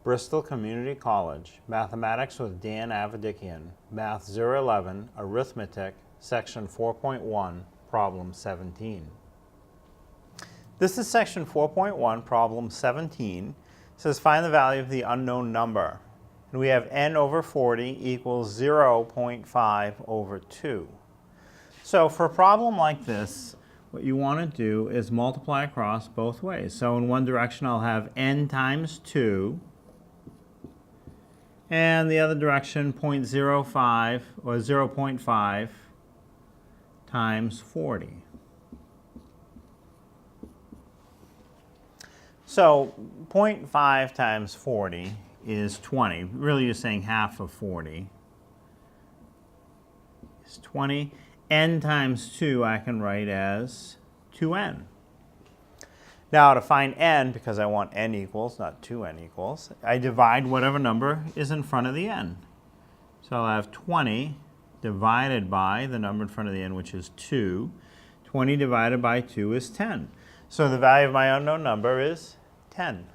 Bristol Community College, Mathematics with Dan Avedikian, Math 011, Arithmetic, Section 4.1, Problem 17. This is Section 4.1, Problem 17. It says find the value of the unknown number. And we have n over 40 equals 0.5 over 2. So for a problem like this, what you want to do is multiply across both ways. So in one direction I'll have n times 2, and the other direction 0.05 or 0.5 times 40. So 0.5 times 40 is 20. Really you're saying half of 40 is 20. N times 2 I can write as 2n. Now to find n, because I want n equals, not 2n equals, I divide whatever number is in front of the n. So I'll have 20 divided by the number in front of the n, which is 2. 20 divided by 2 is 10. So the value of my unknown number is 10.